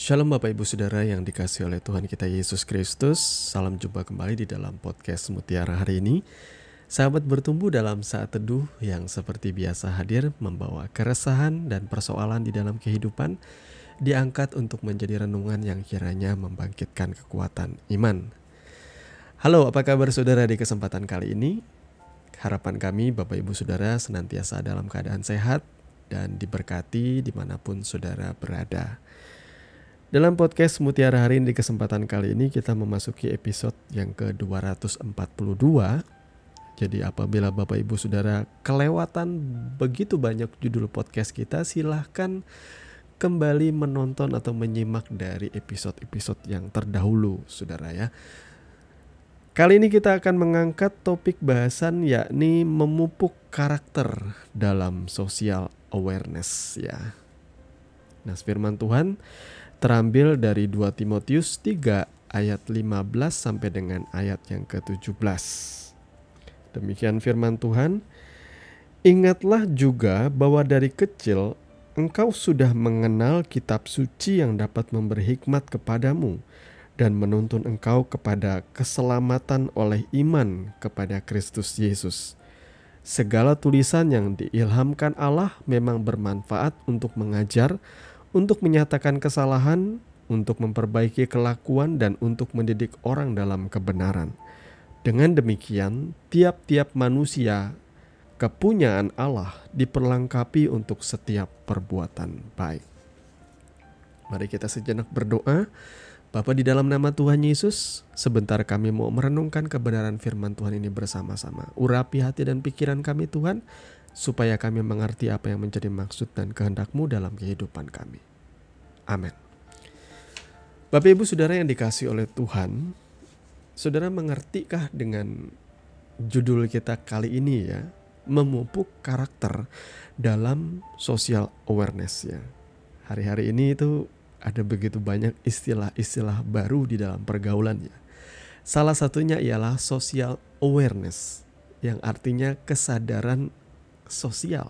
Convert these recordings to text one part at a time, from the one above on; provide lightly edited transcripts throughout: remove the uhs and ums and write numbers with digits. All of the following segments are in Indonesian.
Shalom Bapak Ibu Saudara yang dikasihi oleh Tuhan kita Yesus Kristus. Salam jumpa kembali di dalam podcast Mutiara hari ini. Sahabat bertumbuh dalam saat teduh yang seperti biasa hadir membawa keresahan dan persoalan di dalam kehidupan, diangkat untuk menjadi renungan yang kiranya membangkitkan kekuatan iman. Halo, apa kabar saudara di kesempatan kali ini? Harapan kami Bapak Ibu Saudara senantiasa dalam keadaan sehat dan diberkati dimanapun saudara berada. Dalam podcast Mutiara hari ini di kesempatan kali ini kita memasuki episode yang ke-242. Jadi apabila Bapak Ibu Saudara kelewatan begitu banyak judul podcast kita, silahkan kembali menonton atau menyimak dari episode-episode yang terdahulu saudara ya. Kali ini kita akan mengangkat topik bahasan yakni memupuk karakter dalam social awareness ya. Nah, firman Tuhan terambil dari 2 Timotius 3 ayat 15 sampai dengan ayat yang ke-17. Demikian firman Tuhan, "Ingatlah juga bahwa dari kecil engkau sudah mengenal kitab suci yang dapat memberi hikmat kepadamu dan menuntun engkau kepada keselamatan oleh iman kepada Kristus Yesus. Segala tulisan yang diilhamkan Allah memang bermanfaat untuk mengajar, untuk menyatakan kesalahan, untuk memperbaiki kelakuan, dan untuk mendidik orang dalam kebenaran. Dengan demikian, tiap-tiap manusia kepunyaan Allah diperlengkapi untuk setiap perbuatan baik." Mari kita sejenak berdoa. Bapa, di dalam nama Tuhan Yesus, sebentar kami mau merenungkan kebenaran firman Tuhan ini bersama-sama. Urapi hati dan pikiran kami Tuhan, supaya kami mengerti apa yang menjadi maksud dan kehendak-Mu dalam kehidupan kami. Amin. Bapak Ibu Saudara yang dikasihi oleh Tuhan, saudara mengertikah dengan judul kita kali ini ya, memupuk karakter dalam social awareness ya. Hari-hari ini itu ada begitu banyak istilah-istilah baru di dalam pergaulan ya. Salah satunya ialah social awareness, yang artinya kesadaran sosial,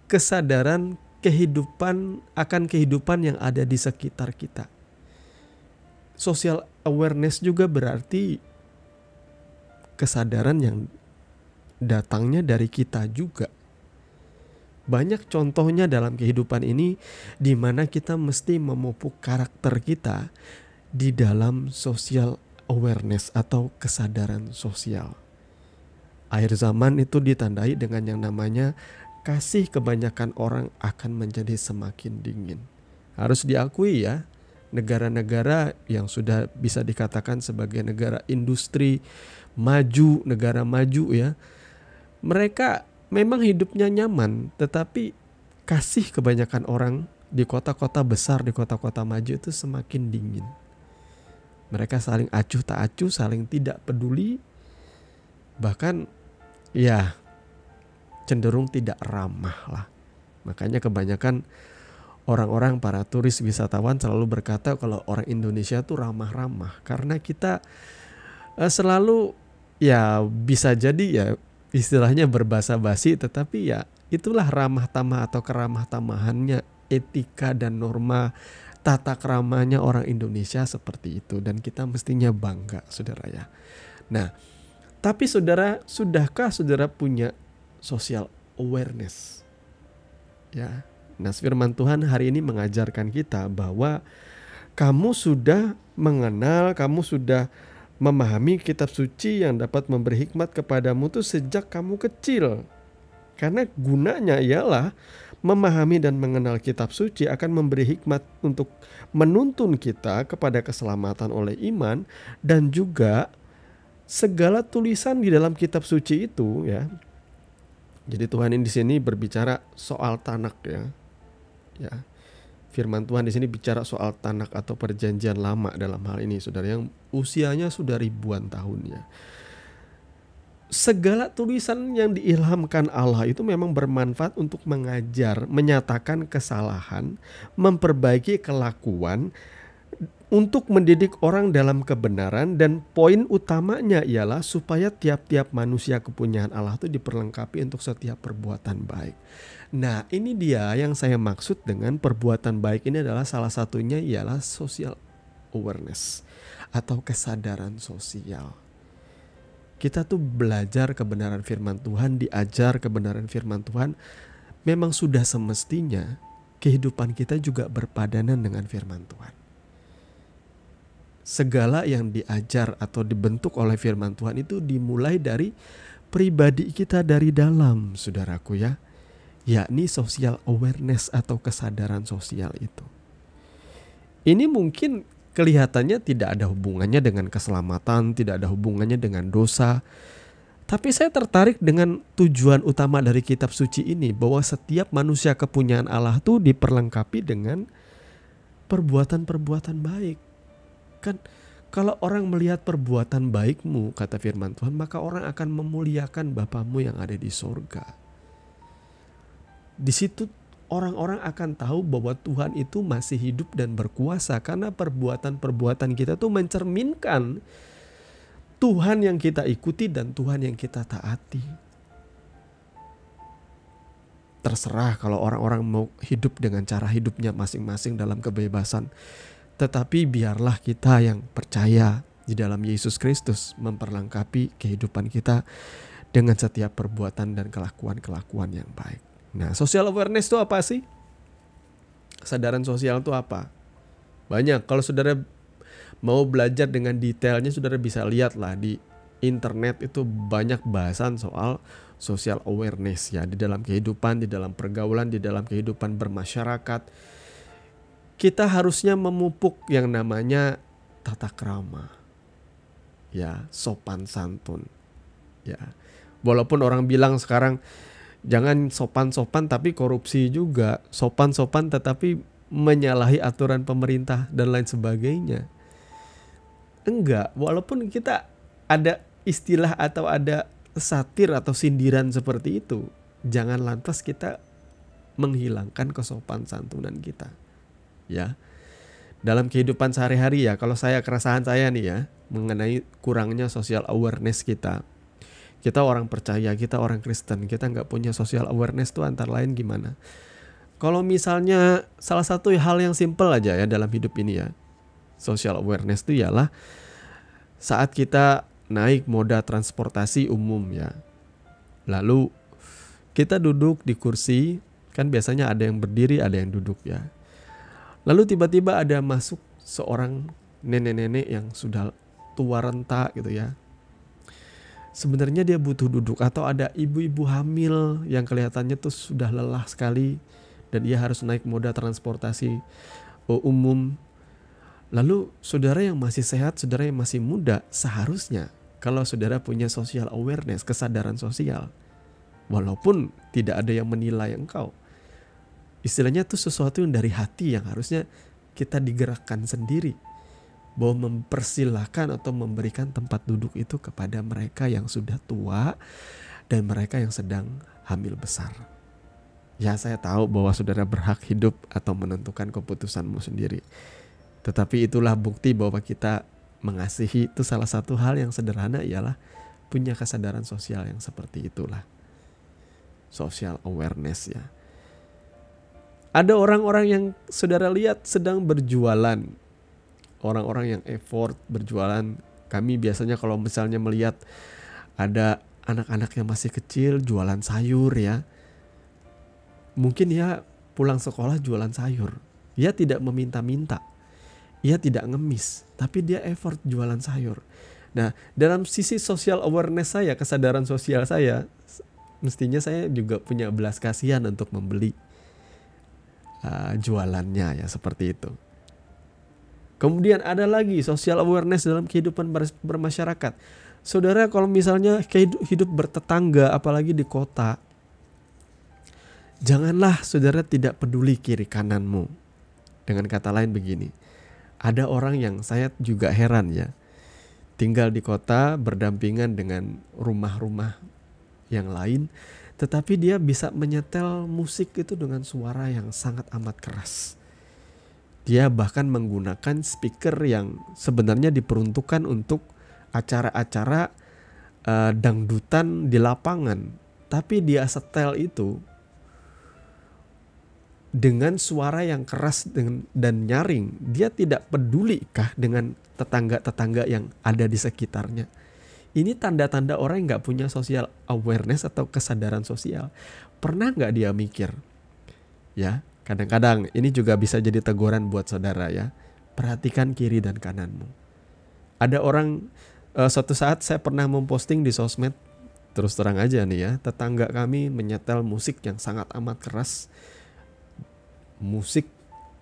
kesadaran akan kehidupan yang ada di sekitar kita. Social awareness juga berarti kesadaran yang datangnya dari kita juga. Banyak contohnya dalam kehidupan ini di mana kita mesti memupuk karakter kita di dalam social awareness atau kesadaran sosial. Akhir zaman itu ditandai dengan yang namanya kasih kebanyakan orang akan menjadi semakin dingin. Harus diakui ya, negara-negara yang sudah bisa dikatakan sebagai negara industri maju, negara maju ya, mereka memang hidupnya nyaman, tetapi kasih kebanyakan orang di kota-kota besar, di kota-kota maju itu semakin dingin. Mereka saling acuh tak acuh, saling tidak peduli, bahkan ya cenderung tidak ramah lah. Makanya kebanyakan orang-orang, para turis wisatawan selalu berkata kalau orang Indonesia tuh ramah-ramah. Karena kita selalu ya bisa jadi ya istilahnya berbahasa basi, tetapi ya itulah ramah tamah atau keramah tamahannya, etika dan norma tata keramanya orang Indonesia seperti itu. Dan kita mestinya bangga saudara ya. Nah, tapi saudara, sudahkah saudara punya social awareness? Ya. Nah, firman Tuhan hari ini mengajarkan kita bahwa kamu sudah mengenal, kamu sudah memahami kitab suci yang dapat memberi hikmat kepadamu itu sejak kamu kecil. Karena gunanya ialah memahami dan mengenal kitab suci akan memberi hikmat untuk menuntun kita kepada keselamatan oleh iman, dan juga segala tulisan di dalam kitab suci itu ya. Jadi Tuhan ini di sini berbicara soal Tanak ya. Ya. Firman Tuhan di sini bicara soal Tanak atau perjanjian lama dalam hal ini saudara, yang usianya sudah ribuan tahun ya. Segala tulisan yang diilhamkan Allah itu memang bermanfaat untuk mengajar, menyatakan kesalahan, memperbaiki kelakuan, untuk mendidik orang dalam kebenaran, dan poin utamanya ialah supaya tiap-tiap manusia kepunyaan Allah itu diperlengkapi untuk setiap perbuatan baik. Nah, ini dia yang saya maksud dengan perbuatan baik ini adalah salah satunya ialah social awareness atau kesadaran sosial. Kita tuh belajar kebenaran firman Tuhan, diajar kebenaran firman Tuhan, memang sudah semestinya kehidupan kita juga berpadanan dengan firman Tuhan. Segala yang diajar atau dibentuk oleh firman Tuhan itu dimulai dari pribadi kita dari dalam, saudaraku ya. Yakni social awareness atau kesadaran sosial itu. Ini mungkin kelihatannya tidak ada hubungannya dengan keselamatan, tidak ada hubungannya dengan dosa. Tapi saya tertarik dengan tujuan utama dari kitab suci ini, bahwa setiap manusia kepunyaan Allah itu diperlengkapi dengan perbuatan-perbuatan baik. Kan kalau orang melihat perbuatan baikmu, kata firman Tuhan, maka orang akan memuliakan Bapamu yang ada di sorga. Di situ orang-orang akan tahu bahwa Tuhan itu masih hidup dan berkuasa, karena perbuatan-perbuatan kita tuh mencerminkan Tuhan yang kita ikuti dan Tuhan yang kita taati. Terserah kalau orang-orang mau hidup dengan cara hidupnya masing-masing dalam kebebasan. Tetapi biarlah kita yang percaya di dalam Yesus Kristus memperlengkapi kehidupan kita dengan setiap perbuatan dan kelakuan-kelakuan yang baik. Nah, social awareness itu apa sih? Kesadaran sosial itu apa? Banyak. Kalau saudara mau belajar dengan detailnya, saudara bisa lihat lah di internet, itu banyak bahasan soal social awareness ya, di dalam kehidupan, di dalam pergaulan, di dalam kehidupan bermasyarakat. Kita harusnya memupuk yang namanya tata krama, ya, sopan santun, ya. Walaupun orang bilang sekarang jangan sopan-sopan tapi korupsi juga, sopan-sopan tetapi menyalahi aturan pemerintah dan lain sebagainya. Enggak, walaupun kita ada istilah atau ada satir atau sindiran seperti itu, jangan lantas kita menghilangkan kesopan santunan kita. Ya, dalam kehidupan sehari-hari ya, kalau keresahan saya nih ya, mengenai kurangnya social awareness kita. Kita orang percaya, kita orang Kristen, kita nggak punya social awareness tuh antara lain gimana? Kalau misalnya salah satu hal yang simple aja ya dalam hidup ini ya, social awareness itu ialah saat kita naik moda transportasi umum ya, lalu kita duduk di kursi, kan biasanya ada yang berdiri, ada yang duduk ya. Lalu tiba-tiba ada masuk seorang nenek-nenek yang sudah tua renta gitu ya. Sebenarnya dia butuh duduk, atau ada ibu-ibu hamil yang kelihatannya tuh sudah lelah sekali dan dia harus naik moda transportasi umum. Lalu saudara yang masih sehat, saudara yang masih muda, seharusnya kalau saudara punya social awareness, kesadaran sosial, walaupun tidak ada yang menilai engkau, istilahnya tuh sesuatu yang dari hati yang harusnya kita digerakkan sendiri, bahwa mempersilahkan atau memberikan tempat duduk itu kepada mereka yang sudah tua dan mereka yang sedang hamil besar. Ya, saya tahu bahwa saudara berhak hidup atau menentukan keputusanmu sendiri. Tetapi itulah bukti bahwa kita mengasihi, itu salah satu hal yang sederhana ialah punya kesadaran sosial yang seperti itulah. Social awareness ya. Ada orang-orang yang saudara lihat sedang berjualan. Orang-orang yang effort berjualan. Kami biasanya kalau misalnya melihat ada anak-anak yang masih kecil jualan sayur ya. Mungkin ya pulang sekolah jualan sayur. Dia tidak meminta-minta. Ia tidak ngemis. Tapi dia effort jualan sayur. Nah, dalam sisi social awareness saya, kesadaran sosial saya, mestinya saya juga punya belas kasihan untuk membeli jualannya ya, seperti itu. Kemudian ada lagi social awareness dalam kehidupan bermasyarakat. Saudara kalau misalnya hidup bertetangga, apalagi di kota, janganlah saudara tidak peduli kiri kananmu. Dengan kata lain begini, ada orang yang saya juga heran ya, tinggal di kota berdampingan dengan rumah-rumah yang lain, tetapi dia bisa menyetel musik itu dengan suara yang sangat amat keras. Dia bahkan menggunakan speaker yang sebenarnya diperuntukkan untuk acara-acara dangdutan di lapangan. Tapi dia setel itu dengan suara yang keras dan nyaring. Dia tidak pedulikah dengan tetangga-tetangga yang ada di sekitarnya. Ini tanda-tanda orang yang gak punya social awareness atau kesadaran sosial. Pernah gak dia mikir? Ya, kadang-kadang ini juga bisa jadi teguran buat saudara ya. Perhatikan kiri dan kananmu. Ada orang, suatu saat saya pernah memposting di sosmed, terus terang aja nih ya, tetangga kami menyetel musik yang sangat amat keras. Musik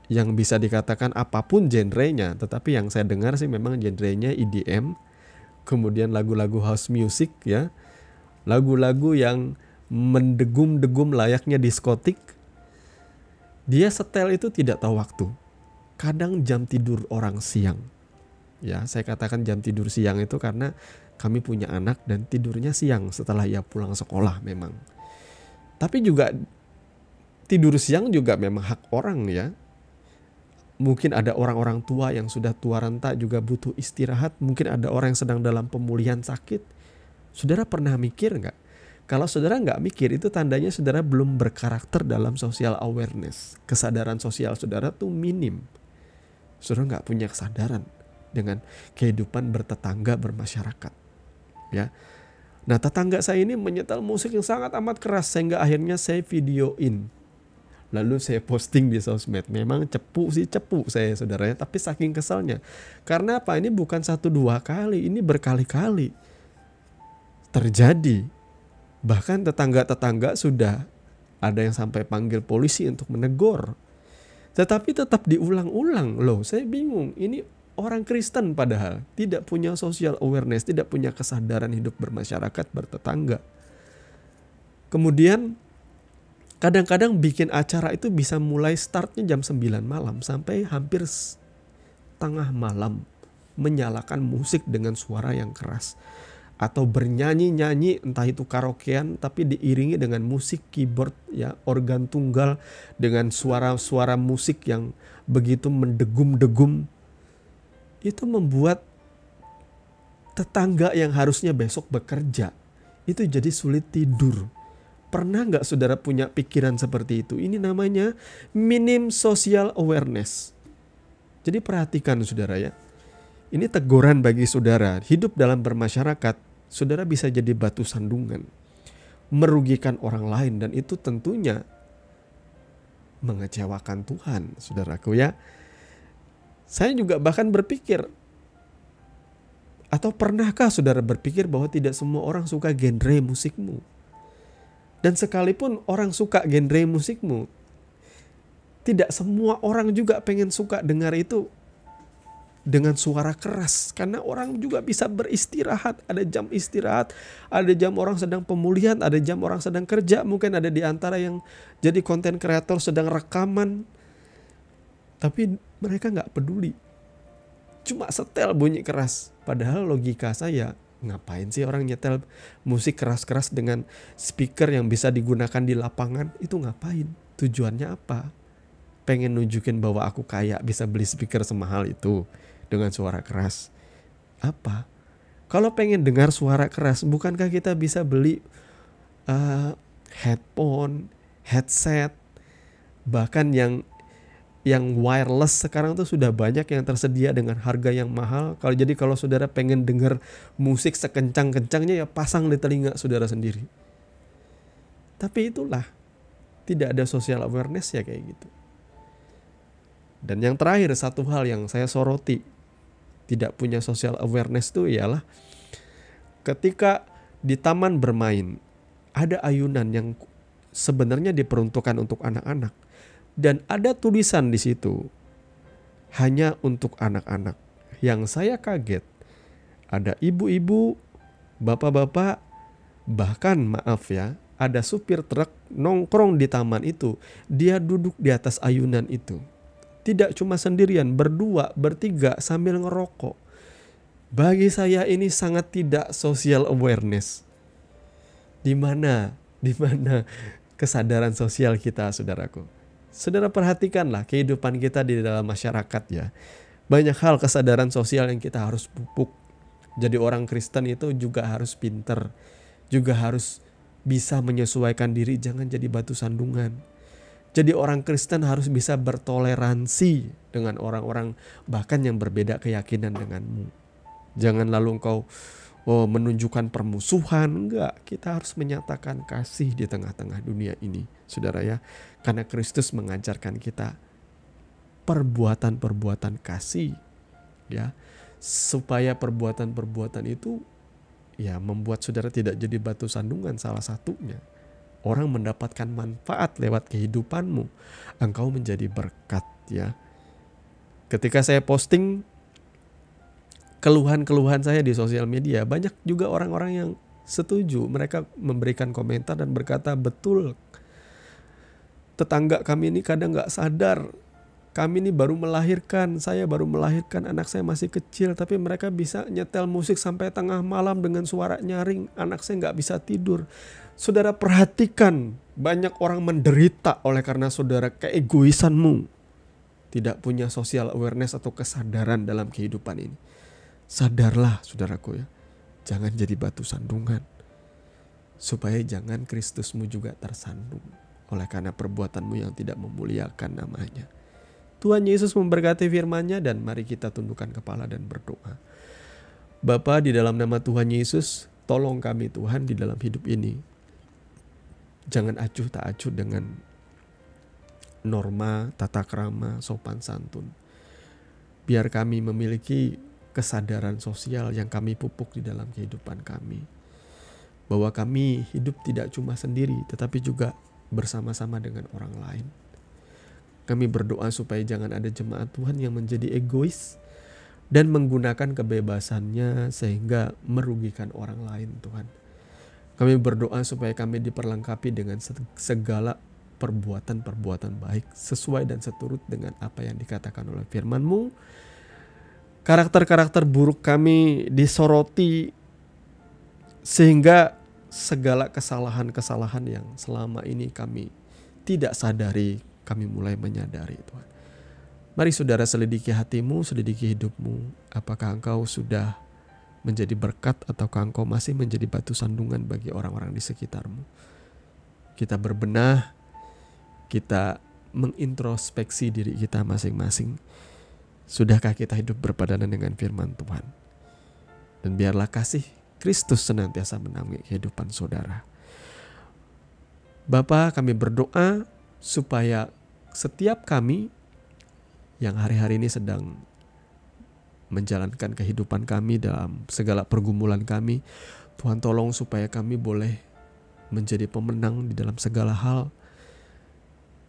yang bisa dikatakan apapun genrenya, tetapi yang saya dengar sih memang genrenya EDM, kemudian lagu-lagu house music ya, lagu-lagu yang mendegum-degum layaknya diskotik. Dia setel itu tidak tahu waktu, kadang jam tidur orang siang. Ya, saya katakan jam tidur siang itu karena kami punya anak dan tidurnya siang setelah ia pulang sekolah memang. Tapi juga tidur siang juga memang hak orang ya. Mungkin ada orang-orang tua yang sudah tua renta juga butuh istirahat. Mungkin ada orang yang sedang dalam pemulihan sakit. Saudara pernah mikir gak? Kalau saudara gak mikir, itu tandanya saudara belum berkarakter dalam social awareness. Kesadaran sosial saudara tuh minim. Saudara gak punya kesadaran dengan kehidupan bertetangga, bermasyarakat. Ya. Nah, tetangga saya ini menyetel musik yang sangat amat keras sehingga akhirnya saya videoin. Lalu saya posting di sosmed. Memang cepu saya saudaranya, tapi saking kesalnya. Karena apa? Ini bukan 1-2 kali, ini berkali-kali terjadi. Bahkan tetangga-tetangga sudah ada yang sampai panggil polisi untuk menegur. Tetapi tetap diulang-ulang. Loh, saya bingung. Ini orang Kristen padahal tidak punya social awareness, tidak punya kesadaran hidup bermasyarakat, bertetangga. Kemudian kadang-kadang bikin acara itu bisa mulai startnya jam 9 malam sampai hampir tengah malam menyalakan musik dengan suara yang keras. Atau bernyanyi-nyanyi, entah itu karaokean tapi diiringi dengan musik keyboard ya, organ tunggal dengan suara-suara musik yang begitu mendegum-degum. Itu membuat tetangga yang harusnya besok bekerja itu jadi sulit tidur. Pernah gak saudara punya pikiran seperti itu? Ini namanya minim social awareness. Jadi perhatikan saudara ya. Ini teguran bagi saudara. Hidup dalam bermasyarakat, saudara bisa jadi batu sandungan. Merugikan orang lain dan itu tentunya mengecewakan Tuhan, saudaraku ya. Saya juga bahkan berpikir, atau pernahkah saudara berpikir bahwa tidak semua orang suka genre musikmu? Dan sekalipun orang suka genre musikmu, tidak semua orang juga pengen suka dengar itu dengan suara keras. Karena orang juga bisa beristirahat, ada jam istirahat, ada jam orang sedang pemulihan, ada jam orang sedang kerja. Mungkin ada di antara yang jadi konten kreator sedang rekaman, tapi mereka gak peduli. Cuma setel bunyi keras. Padahal logika saya, ngapain sih orang nyetel musik keras-keras dengan speaker yang bisa digunakan di lapangan? Itu ngapain? Tujuannya apa? Pengen nunjukin bahwa aku kaya bisa beli speaker semahal itu dengan suara keras. Apa? Kalau pengen dengar suara keras, bukankah kita bisa beli headphone, headset, bahkan yang wireless sekarang tuh sudah banyak yang tersedia dengan harga yang mahal. Kalau saudara pengen dengar musik sekencang-kencangnya ya pasang di telinga saudara sendiri. Tapi itulah, tidak ada social awareness ya kayak gitu. Dan yang terakhir, satu hal yang saya soroti, tidak punya social awareness itu ialah ketika di taman bermain ada ayunan yang sebenarnya diperuntukkan untuk anak-anak. Dan ada tulisan di situ, hanya untuk anak-anak. Yang saya kaget, ada ibu-ibu, bapak-bapak, bahkan maaf ya, ada supir truk nongkrong di taman itu. Dia duduk di atas ayunan itu. Tidak cuma sendirian, berdua, bertiga sambil ngerokok. Bagi saya ini sangat tidak social awareness. Di mana kesadaran sosial kita, saudaraku? Saudara perhatikanlah kehidupan kita di dalam masyarakat ya. Banyak hal kesadaran sosial yang kita harus pupuk. Jadi orang Kristen itu juga harus pinter, juga harus bisa menyesuaikan diri, jangan jadi batu sandungan. Jadi orang Kristen harus bisa bertoleransi dengan orang-orang bahkan yang berbeda keyakinan denganmu. Jangan lalu engkau menunjukkan permusuhan. Enggak, kita harus menyatakan kasih di tengah-tengah dunia ini, saudara ya. Karena Kristus mengajarkan kita perbuatan-perbuatan kasih ya. Supaya perbuatan-perbuatan itu ya membuat saudara tidak jadi batu sandungan. Salah satunya orang mendapatkan manfaat lewat kehidupanmu, engkau menjadi berkat ya. Ketika saya posting keluhan-keluhan saya di sosial media, banyak juga orang-orang yang setuju. Mereka memberikan komentar dan berkata, betul, tetangga kami ini kadang gak sadar, kami ini baru melahirkan, saya baru melahirkan, anak saya masih kecil, tapi mereka bisa nyetel musik sampai tengah malam dengan suara nyaring, anak saya gak bisa tidur. Saudara perhatikan, banyak orang menderita oleh karena saudara keegoisanmu, tidak punya social awareness atau kesadaran dalam kehidupan ini. Sadarlah saudaraku ya, jangan jadi batu sandungan, supaya jangan Kristusmu juga tersandung oleh karena perbuatanmu yang tidak memuliakan namanya. Tuhan Yesus memberkati firman-Nya, dan mari kita tundukkan kepala dan berdoa. Bapa, di dalam nama Tuhan Yesus, tolong kami Tuhan di dalam hidup ini. Jangan acuh tak acuh dengan norma, tata krama, sopan santun. Biar kami memiliki kesadaran sosial yang kami pupuk di dalam kehidupan kami. Bahwa kami hidup tidak cuma sendiri, tetapi juga bersama-sama dengan orang lain. Kami berdoa supaya jangan ada jemaat Tuhan yang menjadi egois dan menggunakan kebebasannya sehingga merugikan orang lain Tuhan. Kami berdoa supaya kami diperlengkapi dengan segala perbuatan-perbuatan baik sesuai dan seturut dengan apa yang dikatakan oleh firman-Mu. Karakter-karakter buruk kami disoroti sehingga segala kesalahan-kesalahan yang selama ini kami tidak sadari, kami mulai menyadari Tuhan. Mari saudara selidiki hatimu, selidiki hidupmu. Apakah engkau sudah menjadi berkat ataukah engkau masih menjadi batu sandungan bagi orang-orang di sekitarmu? Kita berbenah, kita mengintrospeksi diri kita masing-masing. Sudahkah kita hidup berpadanan dengan firman Tuhan? Dan biarlah kasih Kristus senantiasa menaungi kehidupan saudara. Bapa, kami berdoa supaya setiap kami yang hari-hari ini sedang menjalankan kehidupan kami dalam segala pergumulan kami, Tuhan tolong supaya kami boleh menjadi pemenang di dalam segala hal.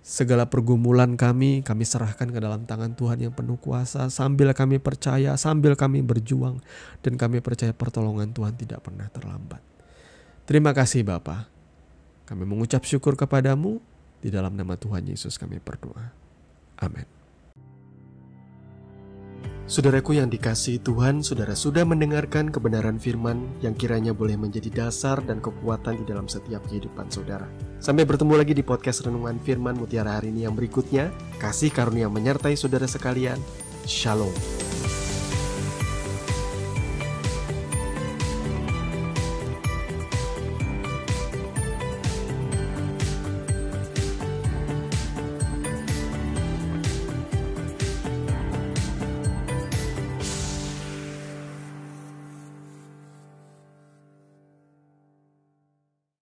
Segala pergumulan kami serahkan ke dalam tangan Tuhan yang penuh kuasa, sambil kami percaya, sambil kami berjuang, dan kami percaya pertolongan Tuhan tidak pernah terlambat. Terima kasih Bapa. Kami mengucap syukur kepadamu. Di dalam nama Tuhan Yesus kami berdoa. Amin. Saudaraku yang dikasihi Tuhan, saudara sudah mendengarkan kebenaran firman yang kiranya boleh menjadi dasar dan kekuatan di dalam setiap kehidupan saudara. Sampai bertemu lagi di podcast Renungan Firman Mutiara hari ini yang berikutnya. Kasih karunia menyertai saudara sekalian. Shalom.